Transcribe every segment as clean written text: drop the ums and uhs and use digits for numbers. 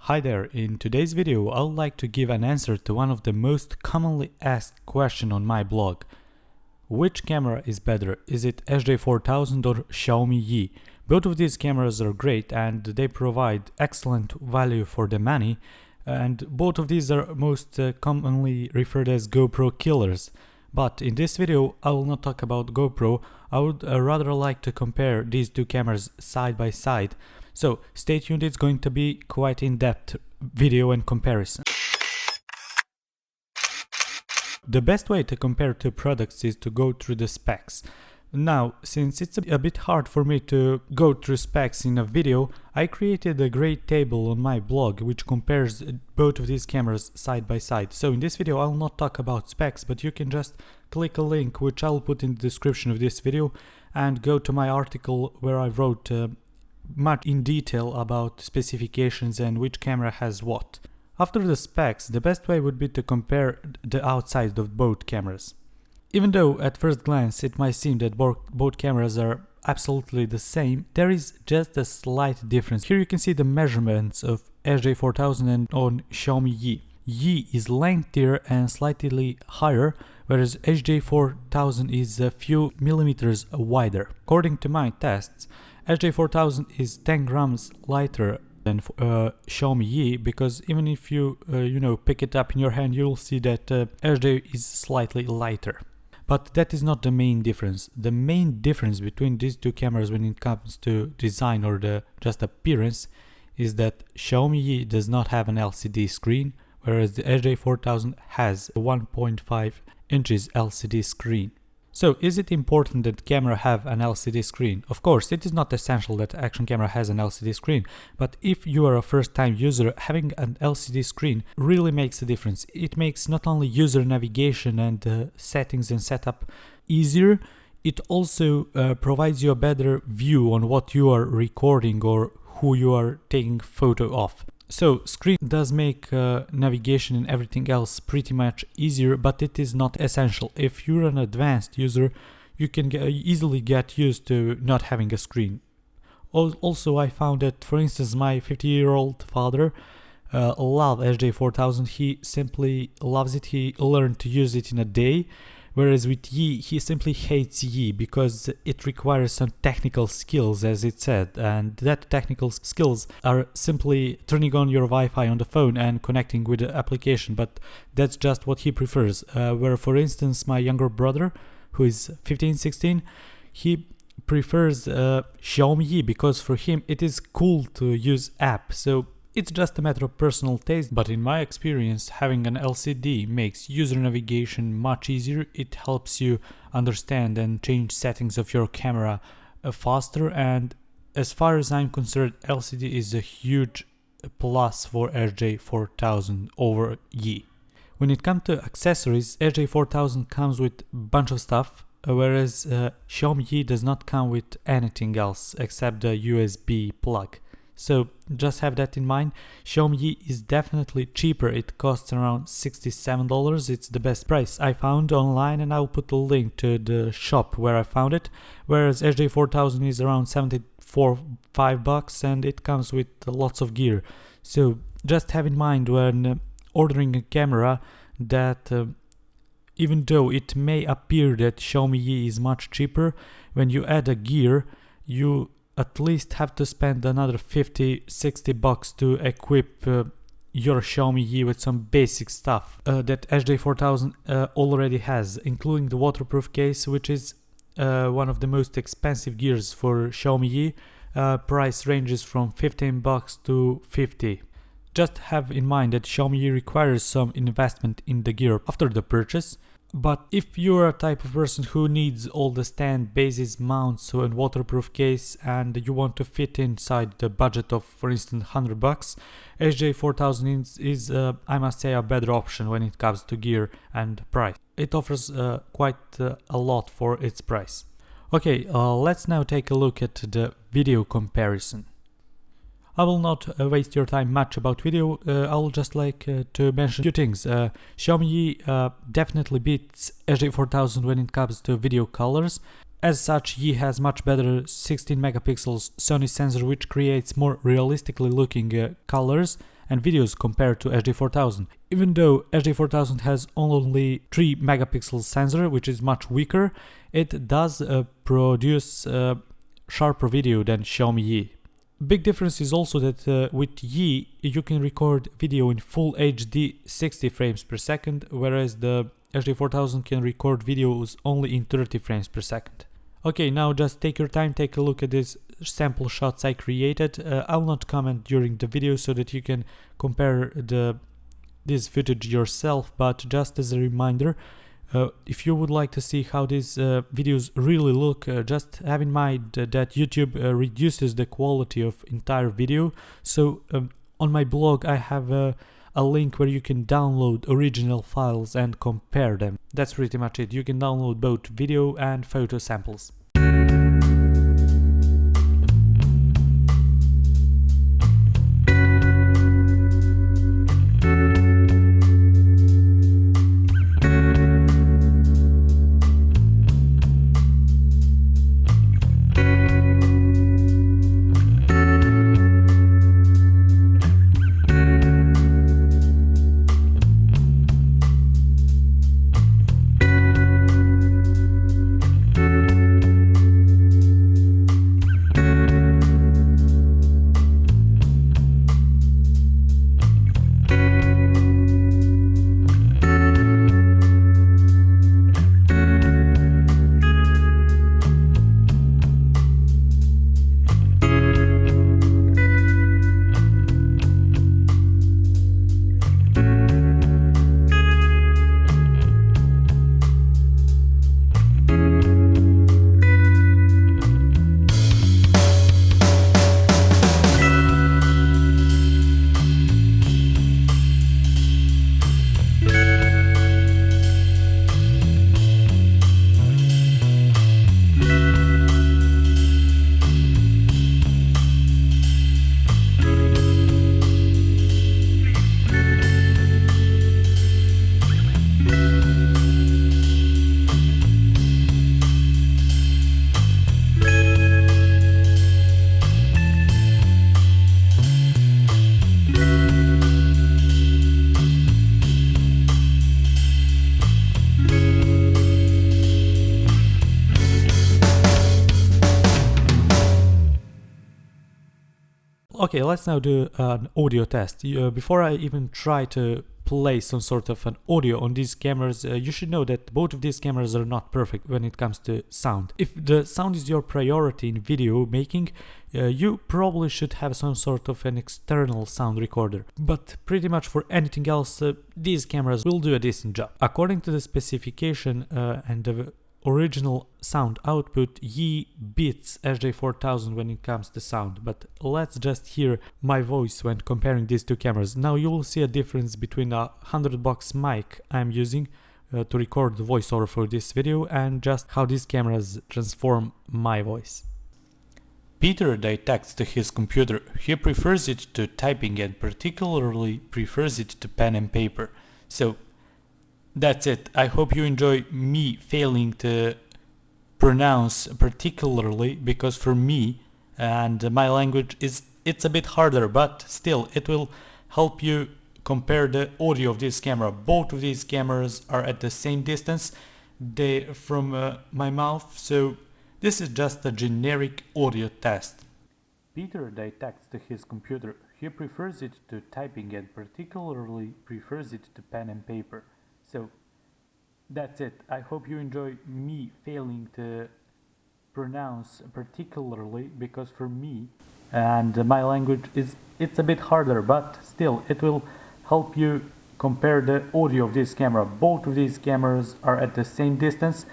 Hi there, in today's video I would like to give an answer to one of the most commonly asked questions on my blog. Which camera is better? Is it SJ4000 or Xiaomi YI? Both of these cameras are great and they provide excellent value for the money, and both of these are most commonly referred as GoPro killers. But in this video I will not talk about GoPro. I would rather like to compare these two cameras side by side. So stay tuned, it's going to be quite in-depth video and comparison. The best way to compare two products is to go through the specs. Now, since it's a bit hard for me to go through specs in a video, I created a great table on my blog which compares both of these cameras side by side. So in this video I'll not talk about specs, but you can just click a link which I'll put in the description of this video and go to my article where I wrote much in detail about specifications and which camera has what. After the specs, the best way would be to compare the outside of both cameras. Even though at first glance it might seem that both cameras are absolutely the same, there is just a slight difference. Here you can see the measurements of SJ4000 and on Xiaomi YI. YI is lengthier and slightly higher, whereas SJ4000 is a few millimeters wider. According to my tests, SJ4000 is 10 grams lighter than Xiaomi YI, because even if you pick it up in your hand, you'll see that SJ is slightly lighter. But that is not the main difference. The main difference between these two cameras when it comes to design or just appearance is that Xiaomi YI does not have an LCD screen, whereas the SJ4000 has a 1.5 inches LCD screen. So, is it important that camera have an LCD screen? Of course, it is not essential that action camera has an LCD screen, but if you are a first-time user, having an LCD screen really makes a difference. It makes not only user navigation and settings and setup easier, it also provides you a better view on what you are recording or who you are taking photo of. So, screen does make navigation and everything else pretty much easier, but it is not essential. If you're an advanced user, you can easily get used to not having a screen. Also, I found that, for instance, my 50-year-old father loves SJ4000. He simply loves it. He learned to use it in a day. Whereas with YI, he simply hates YI because it requires some technical skills, as it said, and that technical skills are simply turning on your Wi-Fi on the phone and connecting with the application, but that's just what he prefers. Where, for instance, my younger brother, who is 15-16, he prefers Xiaomi YI because for him it is cool to use app. So it's just a matter of personal taste, but in my experience, having an LCD makes user navigation much easier. It helps you understand and change settings of your camera faster, and as far as I'm concerned, LCD is a huge plus for SJ4000 over YI. When it comes to accessories, SJ4000 comes with a bunch of stuff, whereas Xiaomi YI does not come with anything else except the USB plug. So just have that in mind. Xiaomi YI is definitely cheaper. It costs around $67. It's the best price I found online, and I'll put a link to the shop where I found it. Whereas SJ4000 is around $5 and it comes with lots of gear. So just have in mind when ordering a camera that even though it may appear that Xiaomi YI is much cheaper, when you add a gear, you at least have to spend another $50-60 to equip your Xiaomi YI with some basic stuff that SJ4000 already has, including the waterproof case, which is one of the most expensive gears for Xiaomi YI. Price ranges from $15 to $50. Just have in mind that Xiaomi YI requires some investment in the gear after the purchase. But if you're a type of person who needs all the stand bases, mounts and waterproof case, and you want to fit inside the budget of, for instance, $100, SJ4000 is I must say, a better option when it comes to gear and price. It offers quite a lot for its price. Okay, let's now take a look at the video comparison. I will not waste your time much about video. I will just like to mention a few things. Xiaomi YI definitely beats SJ4000 when it comes to video colors. As such, YI has much better 16 megapixels Sony sensor, which creates more realistically looking colors, and videos compared to SJ4000. Even though SJ4000 has only 3 megapixel sensor, which is much weaker, it does produce sharper video than Xiaomi YI. Big difference is also that with YI you can record video in full HD 60 frames per second, whereas the SJ4000 can record videos only in 30 frames per second. Okay, now just take your time, take a look at these sample shots I created. I will not comment during the video so that you can compare this footage yourself, but just as a reminder, if you would like to see how these videos really look, just have in mind that YouTube reduces the quality of entire video. So on my blog I have a link where you can download original files and compare them. That's pretty much it. You can download both video and photo samples. Okay, let's now do an audio test. Before I even try to play some sort of an audio on these cameras, you should know that both of these cameras are not perfect when it comes to sound. If the sound is your priority in video making, you probably should have some sort of an external sound recorder. But pretty much for anything else, these cameras will do a decent job. According to the specification and the original sound output, YI beats SJ4000 when it comes to sound, but let's just hear my voice when comparing these two cameras. Now you will see a difference between a $100 mic I'm using to record the voiceover for this video and just how these cameras transform my voice. Peter dictates to his computer. He prefers it to typing and particularly prefers it to pen and paper. So that's it. I hope you enjoy me failing to pronounce particularly, because for me and my language it's a bit harder, but still it will help you compare the audio of this camera. Both of these cameras are at the same distance from my mouth, so this is just a generic audio test. Peter dictates to his computer. He prefers it to typing and particularly prefers it to pen and paper. So that's it. I hope you enjoy me failing to pronounce particularly, because for me and my language it's a bit harder, but still it will help you compare the audio of this camera. Both of these cameras are at the same distance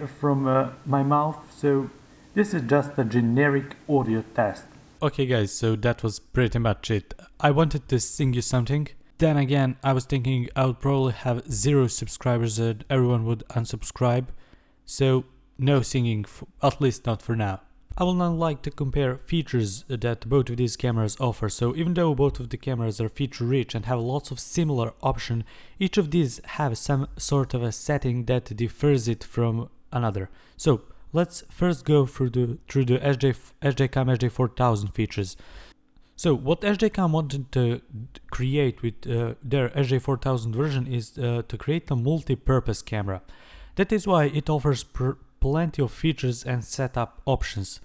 from my mouth, so this is just a generic audio test. Okay guys, so that was pretty much it. I wanted to sing you something. Then again, I was thinking I would probably have 0 subscribers and everyone would unsubscribe, so no singing, at least not for now. I will now like to compare features that both of these cameras offer. So even though both of the cameras are feature rich and have lots of similar options, each of these have some sort of a setting that differs it from another. So let's first go through the SJCAM SJ4000 features. So what SJCAM wanted to create with their SJ4000 version is to create a multi-purpose camera. That is why it offers plenty of features and setup options.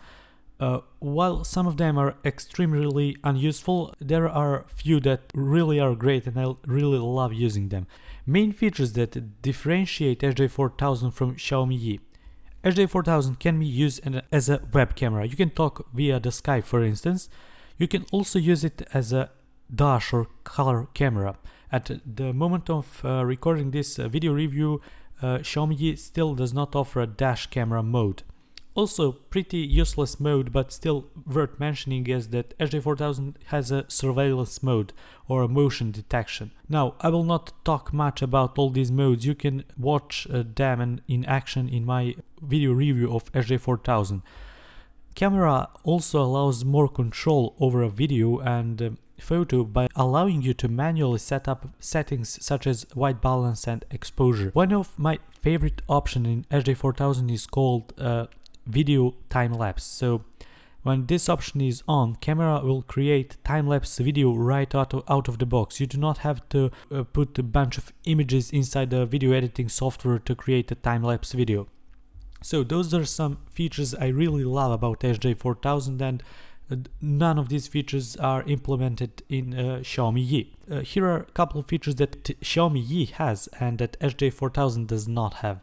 While some of them are extremely unuseful, there are few that really are great and I really love using them. Main features that differentiate SJ4000 from Xiaomi YI. SJ4000 can be used as a web camera. You can talk via the Skype, for instance. You can also use it as a dash or color camera. At the moment of recording this video review, Xiaomi YI still does not offer a dash camera mode. Also, pretty useless mode, but still worth mentioning, is that SJ4000 has a surveillance mode or a motion detection. Now, I will not talk much about all these modes. You can watch them in action in my video review of SJ4000. Camera also allows more control over a video and photo by allowing you to manually set up settings such as white balance and exposure. One of my favorite options in SJ4000 is called video time-lapse. So when this option is on, camera will create time-lapse video right out of the box. You do not have to put a bunch of images inside the video editing software to create a time-lapse video. So those are some features I really love about SJ4000, and none of these features are implemented in Xiaomi YI. Here are a couple of features that Xiaomi YI has and that SJ4000 does not have.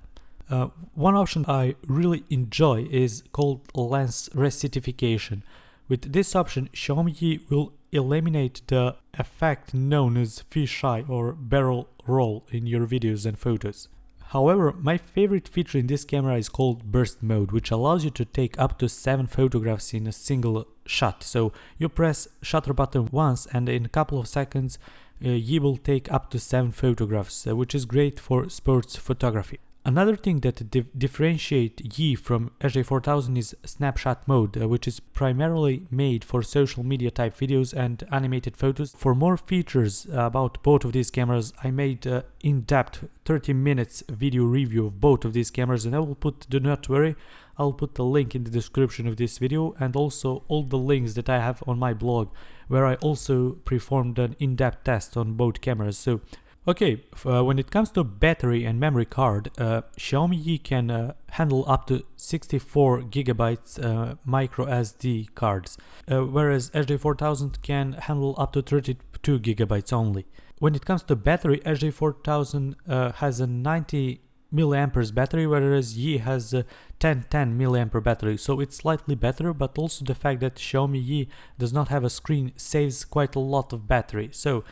One option I really enjoy is called lens recertification. With this option, Xiaomi YI will eliminate the effect known as fisheye or barrel roll in your videos and photos. However, my favorite feature in this camera is called burst mode, which allows you to take up to 7 photographs in a single shot. So you press shutter button once and in a couple of seconds YI will take up to 7 photographs, which is great for sports photography. Another thing that differentiates YI from SJ4000 is snapshot mode, which is primarily made for social media type videos and animated photos. For more features about both of these cameras, I made an in-depth 30 minutes video review of both of these cameras, and I will put, do not worry, I'll put the link in the description of this video and also all the links that I have on my blog, where I also performed an in-depth test on both cameras. So okay, when it comes to battery and memory card, Xiaomi YI can handle up to 64 gigabytes micro SD cards, whereas SJ4000 can handle up to 32 gigabytes only. When it comes to battery, SJ4000 has a 90 milliamperes battery, whereas YI has a 1010 milliampere battery, so it's slightly better, but also the fact that Xiaomi YI does not have a screen saves quite a lot of battery. So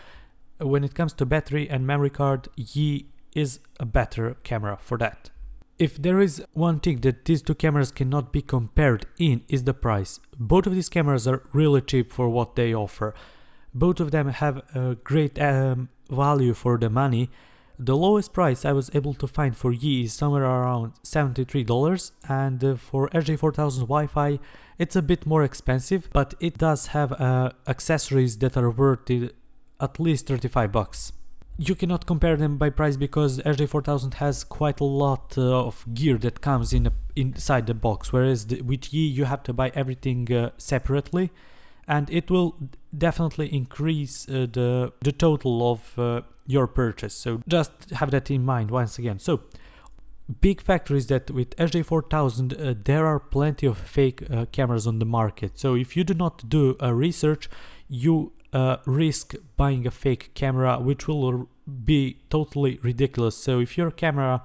when it comes to battery and memory card, YI is a better camera for that. If there is one thing that these two cameras cannot be compared in, is the price. Both of these cameras are really cheap for what they offer. Both of them have a great value for the money. The lowest price I was able to find for YI is somewhere around $73, and for SJ4000 Wi-Fi it's a bit more expensive, but it does have accessories that are worth it at least $35. You cannot compare them by price because SJ4000 has quite a lot of gear that comes inside the box, whereas with YI you have to buy everything separately, and it will definitely increase the total of your purchase. So just have that in mind once again. So big factor is that with SJ4000 there are plenty of fake cameras on the market. So if you do not do a research, you risk buying a fake camera, which will be totally ridiculous. So if your camera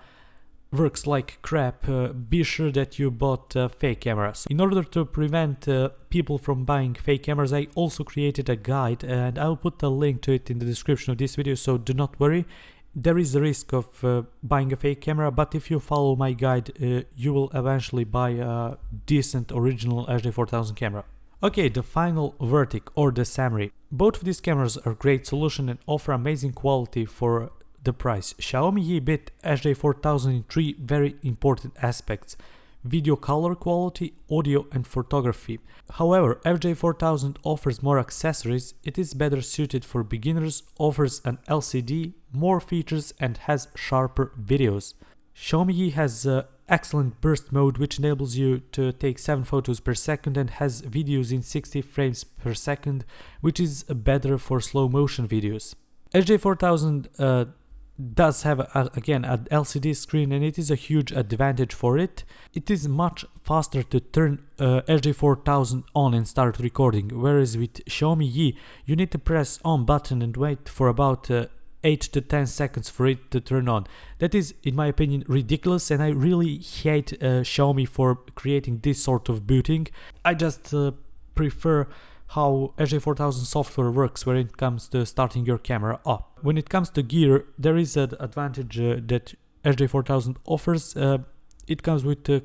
works like crap, be sure that you bought fake cameras. In order to prevent people from buying fake cameras, I also created a guide, and I'll put a link to it in the description of this video, so do not worry. There is a risk of buying a fake camera, but if you follow my guide, you will eventually buy a decent original SJ4000 camera. Okay, the final verdict or the summary. Both of these cameras are great solution and offer amazing quality for the price. Xiaomi YI beat SJ4000 in 3 very important aspects: video color quality, audio and photography. However, SJ4000 offers more accessories, it is better suited for beginners, offers an LCD, more features and has sharper videos. Xiaomi YI has excellent burst mode which enables you to take 7 photos per second and has videos in 60 frames per second, which is better for slow motion videos. SJ4000 does have again an LCD screen, and it is a huge advantage for it. It is much faster to turn SJ4000 on and start recording, whereas with Xiaomi YI you need to press on button and wait for about 8 to 10 seconds for it to turn on. That is, in my opinion, ridiculous, and I really hate Xiaomi for creating this sort of booting. I just prefer how SJ4000 software works when it comes to starting your camera up. When it comes to gear, there is an advantage that SJ4000 offers. It comes with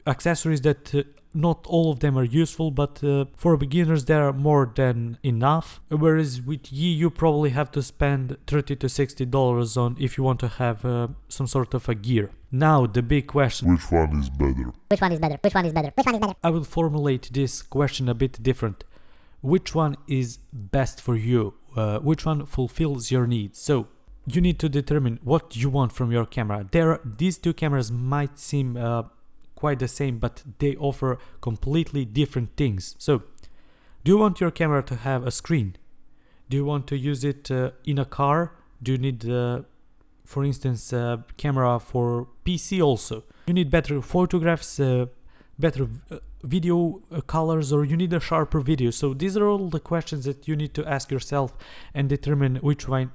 accessories that not all of them are useful, but for beginners they are more than enough. Whereas with YI you probably have to spend $30 to $60 on if you want to have some sort of a gear. Now the big question: which one is better? Which one is better? Which one is better? Which one is better? I will formulate this question a bit different. Which one is best for you? Which one fulfills your needs? So you need to determine what you want from your camera. These two cameras might seem quite the same, but they offer completely different things. So do you want your camera to have a screen? Do you want to use it in a car? Do you need for instance a camera for PC also? You need better photographs, better video colors, or you need a sharper video? So these are all the questions that you need to ask yourself and determine which one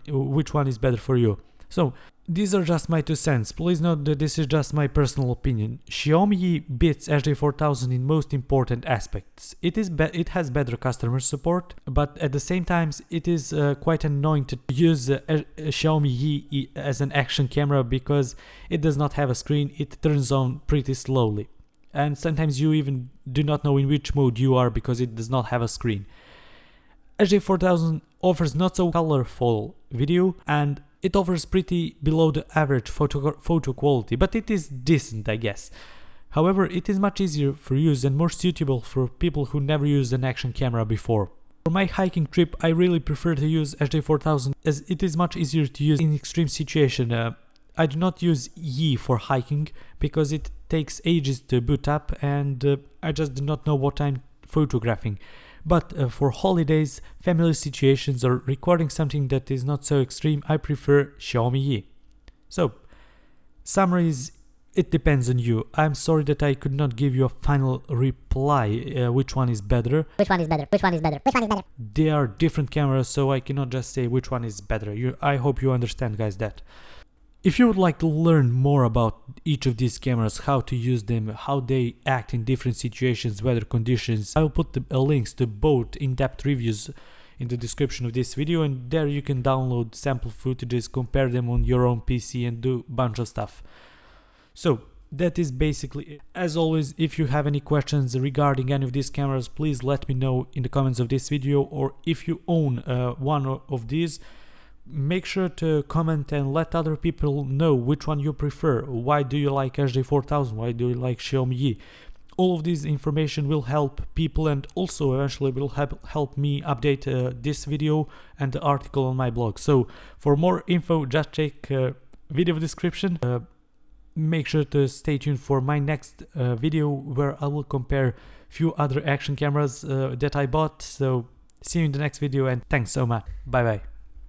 is better for you. So these are just my 2 cents. Please note that this is just my personal opinion. Xiaomi YI beats SJ4000 in most important aspects. It has better customer support, but at the same time it is quite annoying to use Xiaomi YI as an action camera because it does not have a screen. It turns on pretty slowly, and sometimes you even do not know in which mode you are because it does not have a screen. SJ4000 offers not so colorful video, and it offers pretty below the average photo quality, but it is decent, I guess. However, it is much easier for use and more suitable for people who never used an action camera before. For my hiking trip, I really prefer to use SJ4000 as it is much easier to use in extreme situation. I do not use YI for hiking because it takes ages to boot up, and I just do not know what I'm photographing. But for holidays, family situations, or recording something that is not so extreme, I prefer Xiaomi YI. So, summary is, it depends on you. I'm sorry that I could not give you a final reply which one is better. Which one is better? Which one is better? Which one is better? They are different cameras, so I cannot just say which one is better. I hope you understand, guys, that. If you would like to learn more about each of these cameras, how to use them, how they act in different situations, weather conditions, I will put the links to both in-depth reviews in the description of this video, and there you can download sample footages, compare them on your own PC, and do a bunch of stuff. So that is basically it. As always, if you have any questions regarding any of these cameras, please let me know in the comments of this video, or if you own one of these, make sure to comment and let other people know which one you prefer. Why do you like SJ4000? Why do you like Xiaomi YI? All of this information will help people, and also eventually will help me update this video and the article on my blog. So for more info, just check video description. Make sure to stay tuned for my next video where I will compare few other action cameras that I bought. So see you in the next video, and thanks so much. Bye bye.